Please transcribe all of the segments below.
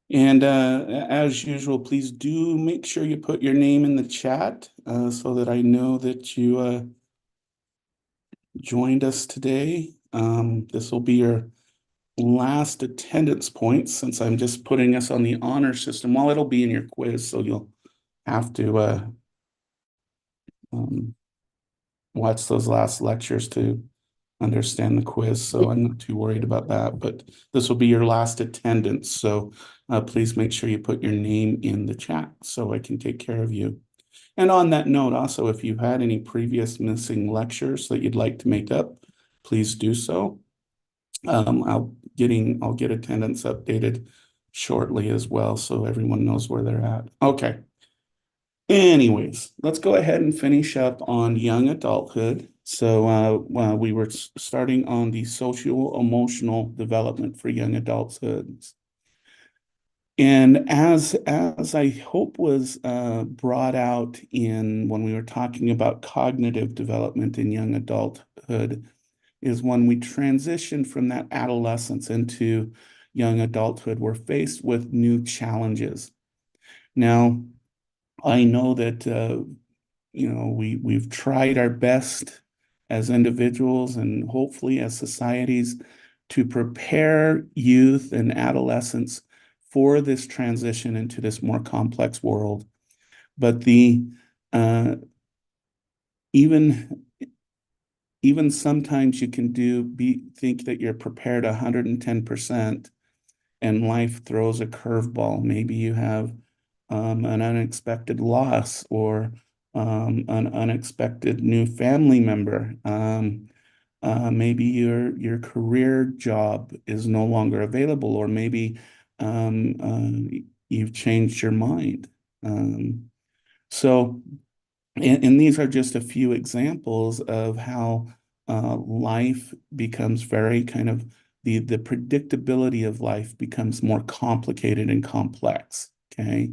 And as usual, please do make sure you put your name in the chat so that I know that you joined us today. This will be your last attendance point since I'm just putting us on the honor system. Well, it'll be in your quiz, so you'll have to um, watch those last lectures to understand the quiz. So I'm not too worried about that, but this will be your last attendance. So please make sure you put your name in the chat so I can take care of you. And on that note, also, if you've had any previous missing lectures that you'd like to make up, please do so. I'll get attendance updated shortly as well, so everyone knows where they're at. Okay. Anyways, let's go ahead and finish up on young adulthood. So we were starting on the social emotional development for young adulthood. And as I hope was brought out in when we were talking about cognitive development in young adulthood, is when we transition from that adolescence into young adulthood, we're faced with new challenges. Now, I know that we've tried our best as individuals and hopefully as societies to prepare youth and adolescents for this transition into this more complex world. But the even even sometimes you can think that you're prepared 110% and life throws a curveball. Maybe you have an unexpected loss or an unexpected new family member. Maybe your career job is no longer available, or maybe you've changed your mind. So, and these are just a few examples of how life becomes very kind of the predictability of life becomes more complicated and complex. Okay.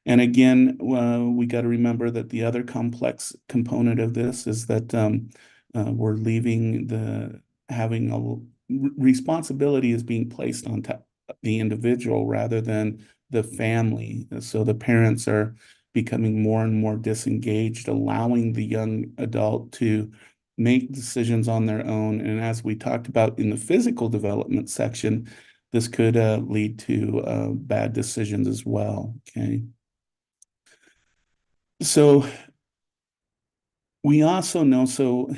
And again, we got to remember that the other complex component of this is that we're leaving having responsibility is being placed on the individual rather than the family. So the parents are becoming more and more disengaged, allowing the young adult to make decisions on their own. And as we talked about in the physical development section, this could lead to bad decisions as well. Okay. So we also know,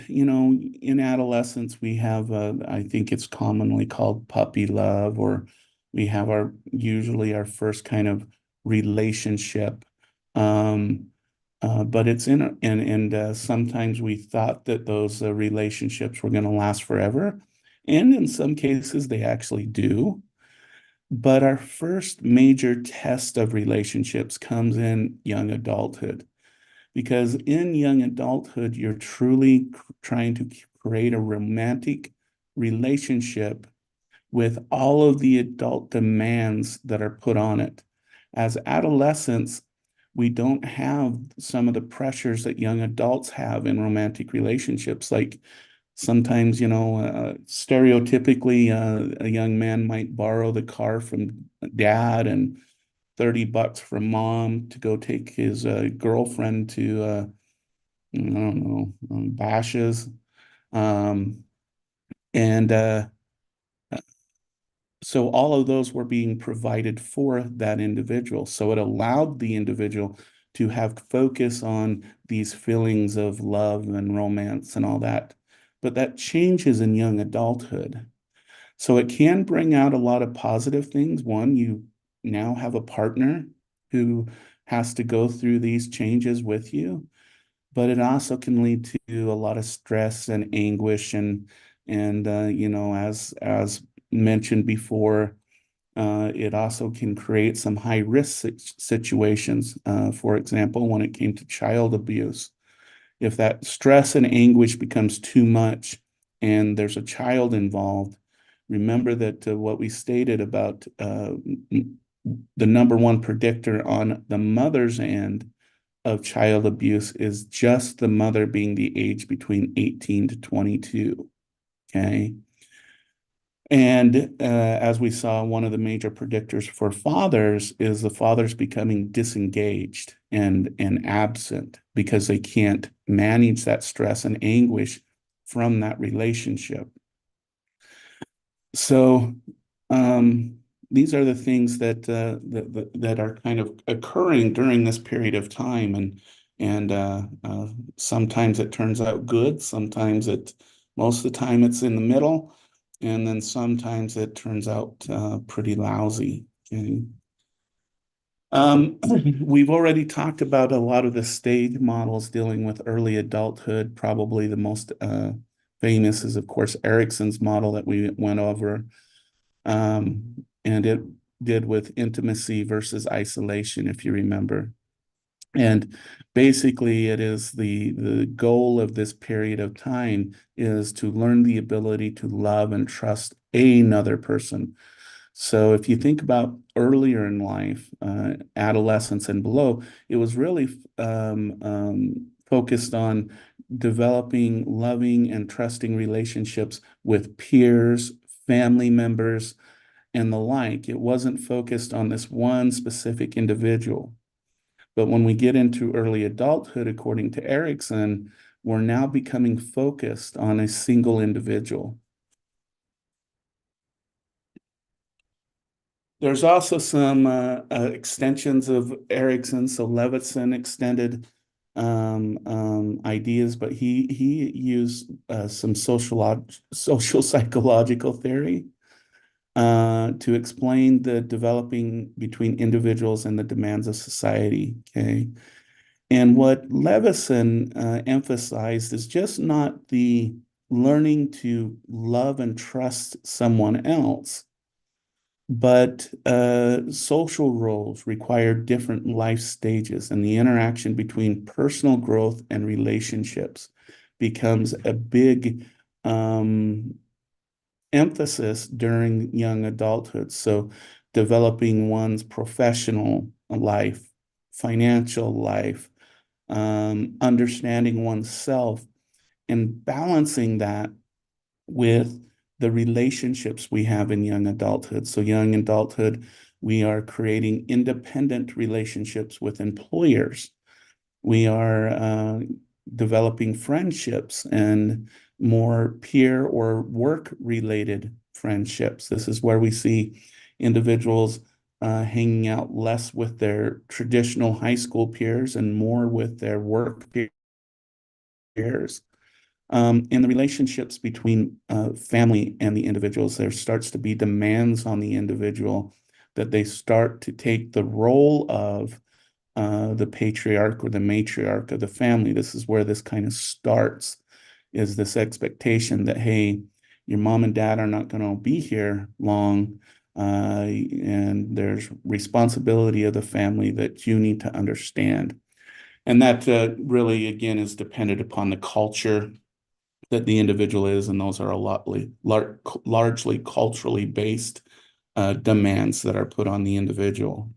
in adolescence, we have, I think it's commonly called puppy love, or we have usually our first kind of relationship. Um, but it's and sometimes we thought that those relationships were going to last forever. And in some cases, they actually do. But our first major test of relationships comes in young adulthood. Because in young adulthood, you're truly trying to create a romantic relationship with all of the adult demands that are put on it. As adolescents, we don't have some of the pressures that young adults have in romantic relationships. Like sometimes, stereotypically, a young man might borrow the car from dad and $30 from mom to go take his girlfriend to I don't know, bashes. Um, and so all of those were being provided for that individual. So it allowed the individual to have focus on these feelings of love and romance and all that. But that changes in young adulthood. So it can bring out a lot of positive things. One, you now have a partner who has to go through these changes with you, but it also can lead to a lot of stress and anguish and as mentioned before, it also can create some high risk situations. For example, when it came to child abuse, if that stress and anguish becomes too much and there's a child involved, remember that what we stated about the number one predictor on the mother's end of child abuse is just the mother being the age between 18 to 22. Okay. And as we saw, one of the major predictors for fathers is the fathers becoming disengaged and absent because they can't manage that stress and anguish from that relationship. So these are the things that are kind of occurring during this period of time, and sometimes it turns out good, sometimes most of the time it's in the middle, and then sometimes it turns out pretty lousy. Okay. We've already talked about a lot of the stage models dealing with early adulthood. Probably the most famous is, of course, Erikson's model that we went over. And it did with intimacy versus isolation, if you remember. And basically, it is the goal of this period of time is to learn the ability to love and trust another person. So if you think about earlier in life, adolescence and below, it was really focused on developing loving and trusting relationships with peers, family members, and the like. It wasn't focused on this one specific individual. But when we get into early adulthood, according to Erikson, we're now becoming focused on a single individual. There's also some extensions of Erikson. So Levinson extended ideas, but he used some social psychological theory to explain the developing between individuals and the demands of society. Okay. And what Levison emphasized is just not the learning to love and trust someone else, but social roles require different life stages, and the interaction between personal growth and relationships becomes a big emphasis during young adulthood. So developing one's professional life, financial life, understanding oneself, and balancing that with the relationships we have in young adulthood. So young adulthood, we are creating independent relationships with employers. We are developing friendships and more peer or work-related friendships. This is where we see individuals hanging out less with their traditional high school peers and more with their work peers. In the relationships between family and the individuals, there starts to be demands on the individual that they start to take the role of the patriarch or the matriarch of the family. This is where this kind of starts, is this expectation that, hey, your mom and dad are not going to be here long, and there's responsibility of the family that you need to understand. And that really, again, is dependent upon the culture that the individual is, and those are largely culturally based demands that are put on the individual.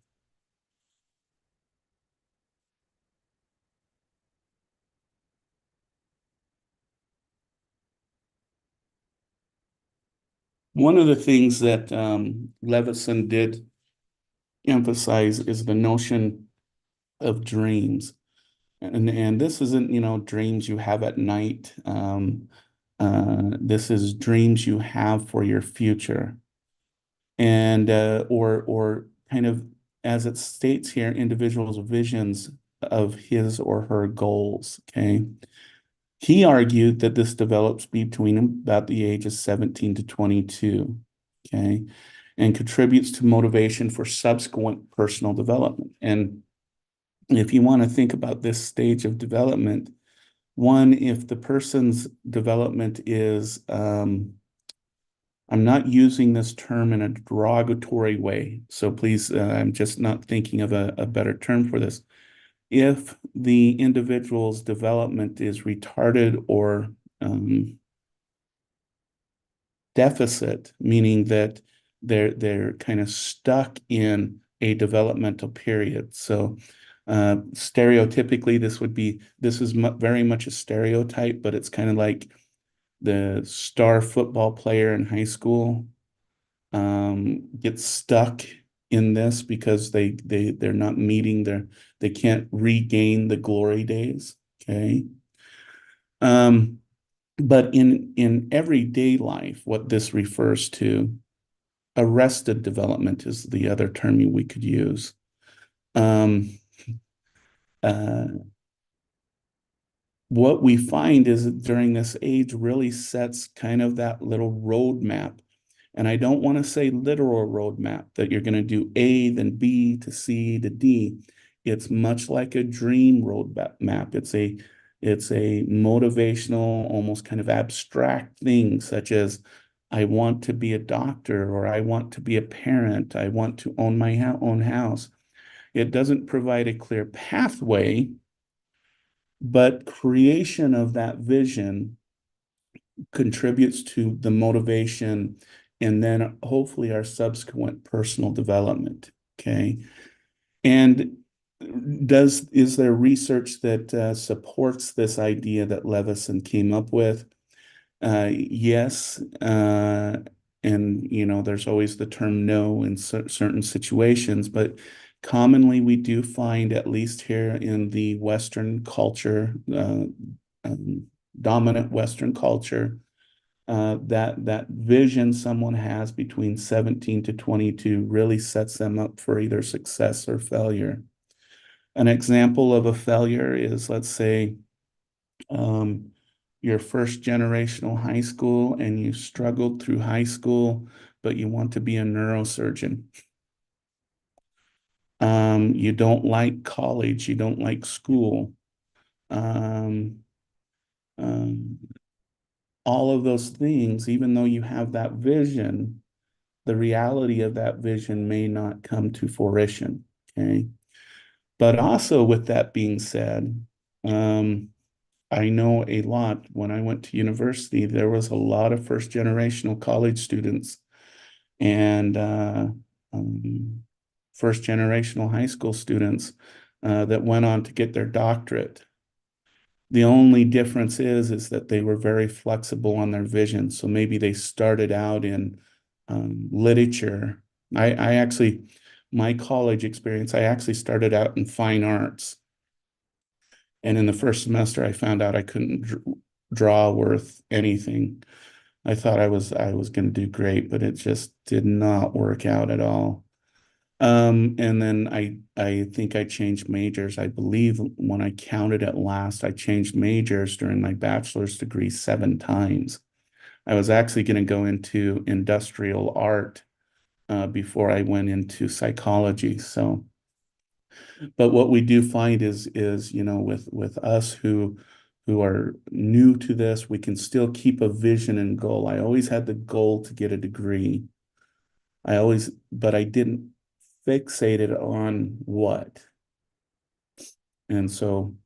One of the things that Levison did emphasize is the notion of dreams. And this isn't, dreams you have at night. This is dreams you have for your future. And or kind of, as it states here, individuals' visions of his or her goals. Okay. He argued that this develops between about the age of 17 to 22. Okay. And contributes to motivation for subsequent personal development. And if you want to think about this stage of development, one, if the person's development is, I'm not using this term in a derogatory way, so please, I'm just not thinking of a better term for this. If the individual's development is retarded or deficit, meaning that they're kind of stuck in a developmental period. So stereotypically, this is very much a stereotype, but it's kind of like the star football player in high school. get stuck in this because they're not meeting they can't regain the glory days. Okay. Um, but in everyday life, what this refers to, arrested development is the other term we could use. Um, uh, what we find is that during this age really sets kind of that little roadmap. And I don't want to say literal roadmap that you're going to do A, then B to C to D. It's much like a dream roadmap. It's a motivational, almost kind of abstract thing, such as I want to be a doctor, or I want to be a parent, I want to own my own house. It doesn't provide a clear pathway, but creation of that vision contributes to the motivation and then hopefully our subsequent personal development. Okay. And is there research that supports this idea that Levison came up with? Yes. And, there's always the term no in certain situations, but commonly we do find, at least here in the Western culture, um, dominant Western culture, that vision someone has between 17 to 22 really sets them up for either success or failure. An example of a failure is, let's say, um, your first generational high school and you struggled through high school, but you want to be a neurosurgeon. You don't like college, you don't like school. Um, um, all of those things, even though you have that vision, the reality of that vision may not come to fruition. Okay. But also, with that being said, I know a lot. When I went to university, there was a lot of first generational college students and first generational high school students that went on to get their doctorate. The only difference is that they were very flexible on their vision. So maybe they started out in literature. I actually, my college experience, I actually started out in fine arts. And in the first semester, I found out I couldn't draw worth anything. I thought I was going to do great, but it just did not work out at all. And then I think I changed majors. I believe when I counted at last, I changed majors during my bachelor's degree 7 times. I was actually going to go into industrial art before I went into psychology. So, but what we do find is with us who are new to this, we can still keep a vision and goal. I always had the goal to get a degree. But I didn't fixate it on what. And so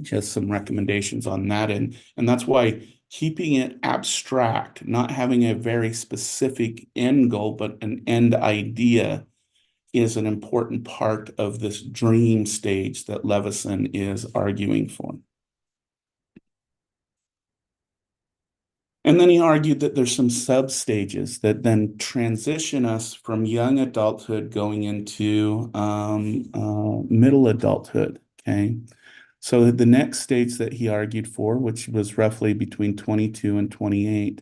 just some recommendations on that. And that's why keeping it abstract, not having a very specific end goal, but an end idea is an important part of this dream stage that Levison is arguing for. And then he argued that there's some sub stages that then transition us from young adulthood going into middle adulthood. Okay. So the next stage that he argued for, which was roughly between 22 and 28,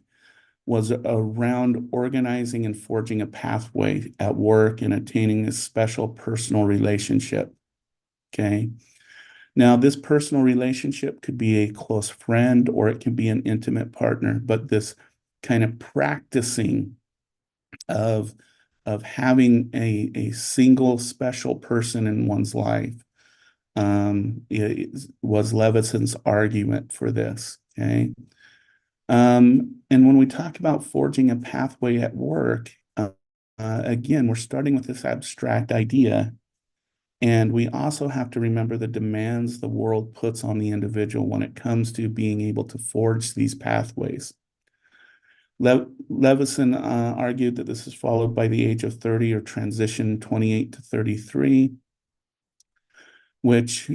was around organizing and forging a pathway at work and attaining this special personal relationship. Okay. Now, this personal relationship could be a close friend or it can be an intimate partner, but this kind of practicing of having a single special person in one's life was Levison's argument for this. Okay. And when we talk about forging a pathway at work, again, we're starting with this abstract idea. And we also have to remember the demands the world puts on the individual when it comes to being able to forge these pathways. Levison argued that this is followed by the age of 30 or transition 28 to 33, which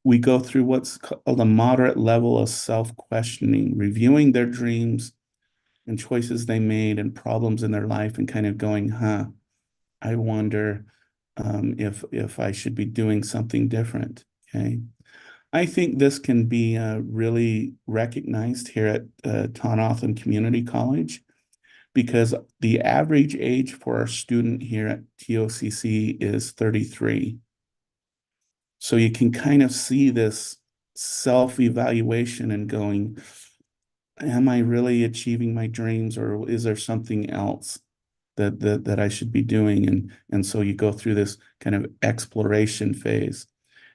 we go through what's called a moderate level of self-questioning, reviewing their dreams and choices they made and problems in their life and kind of going, huh, I wonder if I should be doing something different. Okay. I think this can be really recognized here at Tonawthon Community College because the average age for our student here at TOCC is 33. So you can kind of see this self-evaluation and going, am I really achieving my dreams, or is there something else that I should be doing? And so you go through this kind of exploration phase.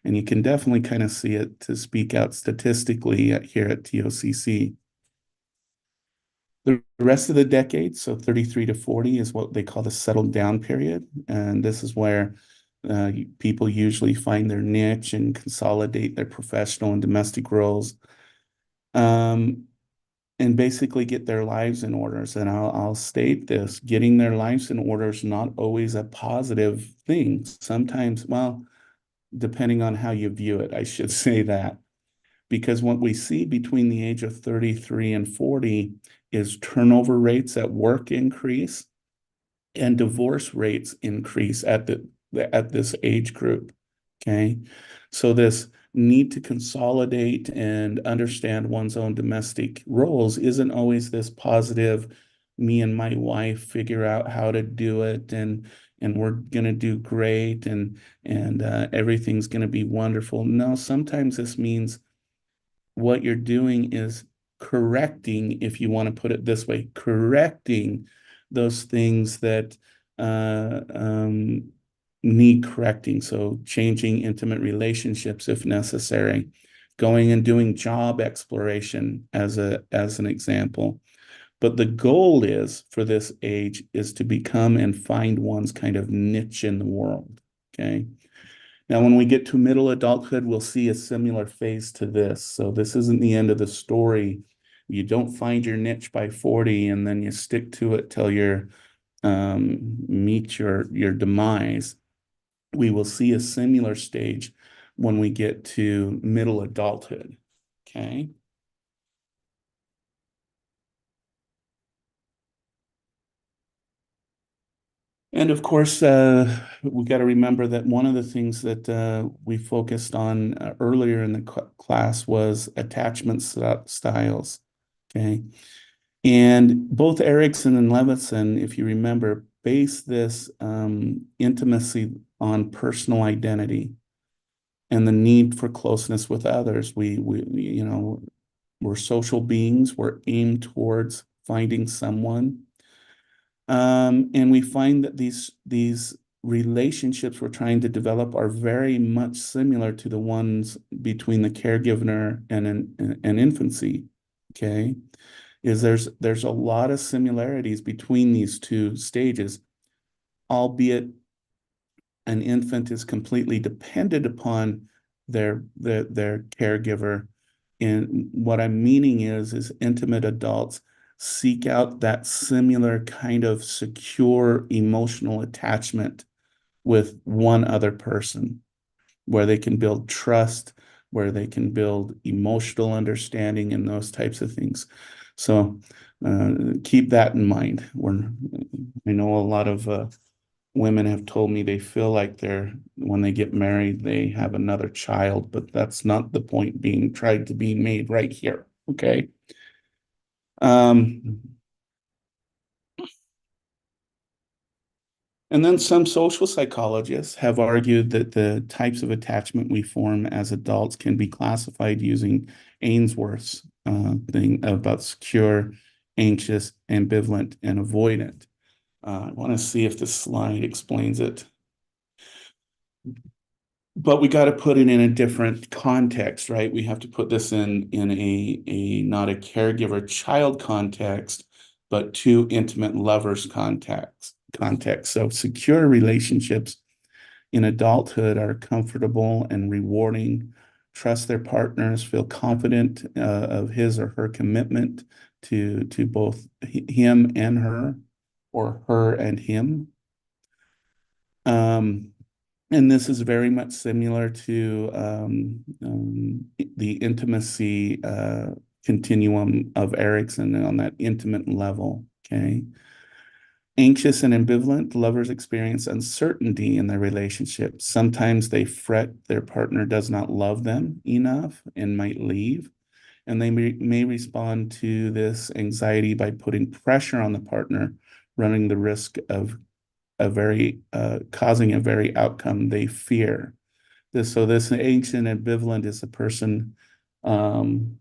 And you can definitely kind of see it to speak out statistically here at TOCC. The rest of the decade, so 33 to 40, is what they call the settled down period. And this is where people usually find their niche and consolidate their professional and domestic roles, um, and basically get their lives in orders. And I'll state this, getting their lives in order is not always a positive thing. Sometimes, well, depending on how you view it, I should say that. Because what we see between the age of 33 and 40 is turnover rates at work increase and divorce rates increase at this age group. Okay. So this need to consolidate and understand one's own domestic roles isn't always this positive, me and my wife figure out how to do it, and we're gonna do great, and everything's gonna be wonderful. No, sometimes this means what you're doing is correcting, if you want to put it this way, correcting those things that uh, um, need correcting. So changing intimate relationships if necessary, going and doing job exploration as an example. But the goal is for this age is to become and find one's kind of niche in the world. Okay. Now, when we get to middle adulthood, we'll see a similar phase to this. So this isn't the end of the story. You don't find your niche by 40 and then you stick to it till you meet your demise. We will see a similar stage when we get to middle adulthood. Okay. And of course, we got to remember that one of the things that we focused on earlier in the class was attachment styles. Okay. And both Erickson and Levinson, if you remember, base this intimacy on personal identity and the need for closeness with others. We're social beings. We're aimed towards finding someone, and we find that these relationships we're trying to develop are very much similar to the ones between the caregiver and an infancy. Okay, there's a lot of similarities between these two stages, albeit an infant is completely dependent upon their caregiver. And what I'm meaning is intimate adults seek out that similar kind of secure emotional attachment with one other person, where they can build trust, where they can build emotional understanding and those types of things. So keep that in mind. I know a lot of women have told me they feel like when they get married, they have another child, but that's not the point being tried to be made right here. Okay. Um, and then some social psychologists have argued that the types of attachment we form as adults can be classified using Ainsworth's thing about secure, anxious, ambivalent, and avoidant. I want to see if this slide explains it. But we got to put it in a different context, right? We have to put this in a not a caregiver child context, but two intimate lovers context. So secure relationships in adulthood are comfortable and rewarding, trust their partners, feel confident of his or her commitment to both him and her, or her and him. Um, and this is very much similar to the intimacy continuum of Erikson on that intimate level. Okay. Anxious and ambivalent lovers experience uncertainty in their relationship. Sometimes they fret their partner does not love them enough and might leave. And they may respond to this anxiety by putting pressure on the partner, running the risk of causing a very outcome they fear. This anxious and ambivalent is a person. Um,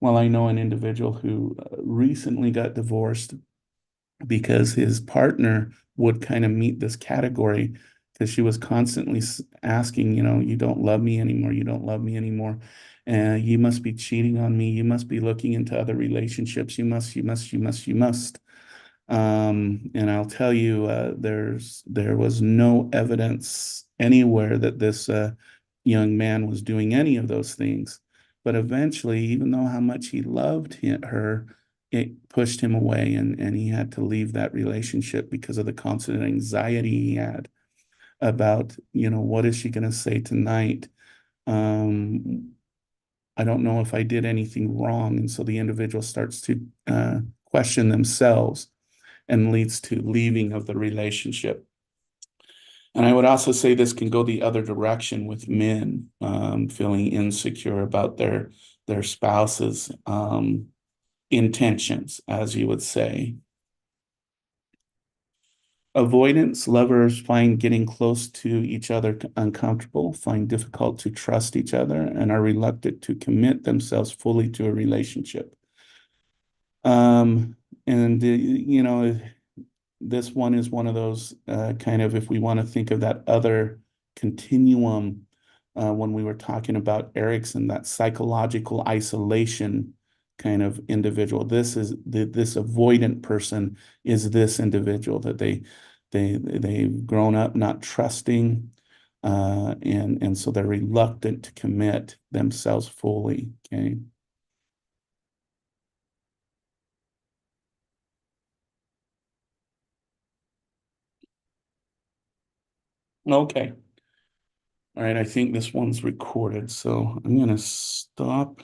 well, I know an individual who recently got divorced because his partner would kind of meet this category because she was constantly asking, you don't love me anymore. You don't love me anymore. And you must be cheating on me. You must be looking into other relationships. You must. And I'll tell you, there was no evidence anywhere that this young man was doing any of those things. But eventually, even though how much he loved her, it pushed him away, and he had to leave that relationship because of the constant anxiety he had about, what is she going to say tonight? Um, I don't know if I did anything wrong. And so the individual starts to question themselves and leads to leaving of the relationship. And I would also say this can go the other direction with men feeling insecure about their spouse's intentions, as you would say. Avoidance lovers find getting close to each other uncomfortable, find difficult to trust each other, and are reluctant to commit themselves fully to a relationship. Um, and this one is one of those kind of, if we want to think of that other continuum, when we were talking about Erikson, that psychological isolation kind of individual. This avoidant person is this individual that they've grown up not trusting, and so they're reluctant to commit themselves fully. Okay. Okay. All right, I think this one's recorded, so I'm gonna stop